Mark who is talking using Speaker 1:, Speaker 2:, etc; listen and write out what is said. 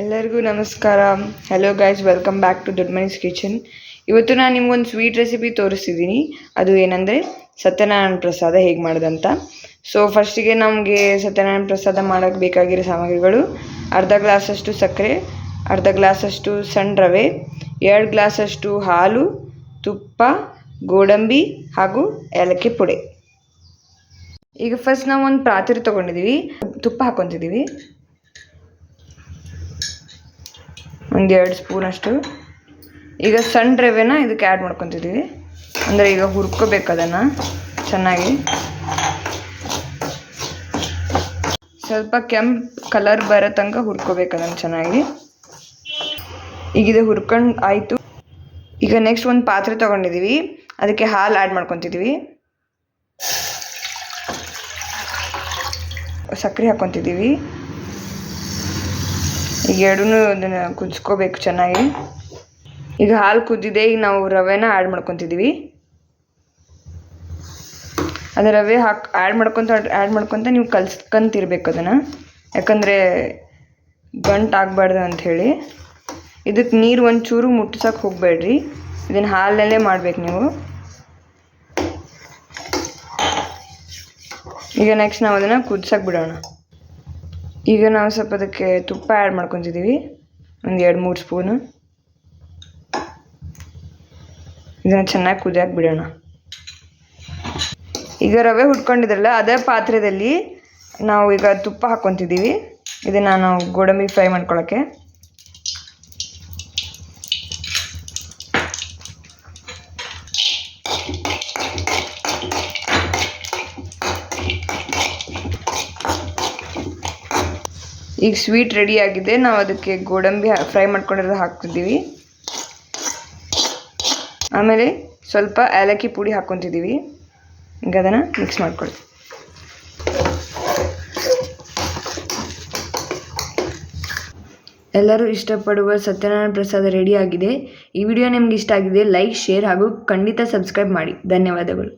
Speaker 1: ಎಲ್ಲರಿಗೂ ನಮಸ್ಕಾರ. Hello guys, welcome back to ದೊಡ್ಡ ಮನೀಸ್ ಕಿಚನ್. ಇವತ್ತು ನಾನು ನಿಮ್ಗೊಂದು ಸ್ವೀಟ್ ರೆಸಿಪಿ ತೋರಿಸ್ತಿದ್ದೀನಿ. ಅದು ಏನಂದರೆ ಸತ್ಯನಾರಾಯಣ ಪ್ರಸಾದ ಹೇಗೆ ಮಾಡೋದಂತ. ಸೊ ಫಸ್ಟಿಗೆ ನಮಗೆ ಸತ್ಯನಾರಾಯಣ ಪ್ರಸಾದ ಮಾಡೋಕ್ಕೆ ಬೇಕಾಗಿರೋ ಸಾಮಗ್ರಿಗಳು: ಅರ್ಧ ಗ್ಲಾಸಷ್ಟು ಸಕ್ಕರೆ, ಅರ್ಧ ಗ್ಲಾಸಷ್ಟು ಸಣ್ಣ ರವೆ, 2 ಗ್ಲಾಸಷ್ಟು ಹಾಲು, ತುಪ್ಪ, ಗೋಡಂಬಿ ಹಾಗೂ ಏಲಕ್ಕಿ ಪುಡಿ. ಈಗ ಫಸ್ಟ್ ನಾವು ಒಂದು ಪಾತ್ರೆ ತೊಗೊಂಡಿದ್ದೀವಿ, ತುಪ್ಪ ಹಾಕ್ಕೊತಿದ್ದೀವಿ, ಒಂದು 2 ಸ್ಪೂನ್ ಅಷ್ಟು. ಈಗ ಸಣ್ಣ ರವೆನ ಇದಕ್ಕೆ ಆ್ಯಡ್ ಮಾಡ್ಕೊತಿದ್ದೀವಿ, ಅಂದರೆ ಈಗ ಹುರ್ಕೋಬೇಕು ಅದನ್ನು ಚೆನ್ನಾಗಿ. ಸ್ವಲ್ಪ ಕೆಂಪು ಕಲರ್ ಬರೋ ತನಕ ಹುರ್ಕೋಬೇಕು ಅದನ್ನು ಚೆನ್ನಾಗಿ. ಈಗ ಇದು ಹುರ್ಕೊಂಡು ಆಯಿತು. ಈಗ ನೆಕ್ಸ್ಟ್ ಒಂದು ಪಾತ್ರೆ ತೊಗೊಂಡಿದ್ದೀವಿ, ಅದಕ್ಕೆ ಹಾಲು ಆ್ಯಡ್ ಮಾಡ್ಕೊತಿದ್ದೀವಿ, ಸಕ್ಕರೆ ಹಾಕ್ಕೊತಿದ್ದೀವಿ. ಈಗ ಎರಡೂ ಅದನ್ನು ಕುದಿಸ್ಕೋಬೇಕು ಚೆನ್ನಾಗಿ. ಈಗ ಹಾಲು ಕುದ್ದಿದೆ, ಈಗ ನಾವು ರವೆನ ಆ್ಯಡ್ ಮಾಡ್ಕೊತಿದ್ದೀವಿ. ಅದು ರವೆ ಆ್ಯಡ್ ಮಾಡ್ಕೊತ ನೀವು ಕಲಿಸ್ಕೊಂತಿರ್ಬೇಕು ಅದನ್ನು, ಯಾಕಂದರೆ ಗಂಟು ಆಗಬಾರ್ದು ಅಂಥೇಳಿ. ಇದಕ್ಕೆ ನೀರು ಒಂಚೂರು ಮುಟ್ಸೋಕೆ ಹೋಗಬೇಡ್ರಿ, ಇದನ್ನು ಹಾಲಲ್ಲೇ ಮಾಡ್ಬೇಕು ನೀವು. ಈಗ ನೆಕ್ಸ್ಟ್ ನಾವು ಅದನ್ನು ಕುದಿಸೋಕೆ ಬಿಡೋಣ. ಈಗ ನಾವು ಸ್ವಲ್ಪ ಅದಕ್ಕೆ ತುಪ್ಪ ಆ್ಯಡ್ ಮಾಡ್ಕೊತಿದ್ದೀವಿ, ಒಂದು 2-3 ಸ್ಪೂನು. ಇದನ್ನು ಚೆನ್ನಾಗಿ ಕುದಿಯೋಕೆ ಬಿಡೋಣ. ಈಗ ರವೆ ಹುಡ್ಕೊಂಡಿದ್ರಲ್ಲ ಅದೇ ಪಾತ್ರೆಯಲ್ಲಿ ನಾವು ಈಗ ತುಪ್ಪ ಹಾಕ್ಕೊತಿದ್ದೀವಿ. ಇದನ್ನು ನಾವು ಗೋಡಂಬಿ ಫ್ರೈ ಮಾಡ್ಕೊಳ್ಳೋಕ್ಕೆ. ಈಗ ಸ್ವೀಟ್ ರೆಡಿ ಆಗಿದೆ, ನಾವು ಅದಕ್ಕೆ ಗೋಡಂಬಿ ಫ್ರೈ ಮಾಡ್ಕೊಂಡಿರೋದು ಹಾಕ್ತಿದ್ದೀವಿ. ಆಮೇಲೆ ಸ್ವಲ್ಪ ಏಲಕ್ಕಿ ಪುಡಿ ಹಾಕ್ಕೊತಿದ್ದೀವಿ. ಈಗ ಅದನ್ನು ಮಿಕ್ಸ್ ಮಾಡ್ಕೊಳ್ಳಿ. ಎಲ್ಲರೂ ಇಷ್ಟಪಡುವ ಸತ್ಯನಾರಾಯಣ ಪ್ರಸಾದ ರೆಡಿ ಆಗಿದೆ. ಈ ವಿಡಿಯೋ ನಿಮ್ಗೆ ಇಷ್ಟ ಆಗಿದೆ, ಲೈಕ್, ಶೇರ್ ಹಾಗೂ ಖಂಡಿತ ಸಬ್ಸ್ಕ್ರೈಬ್ ಮಾಡಿ. ಧನ್ಯವಾದಗಳು.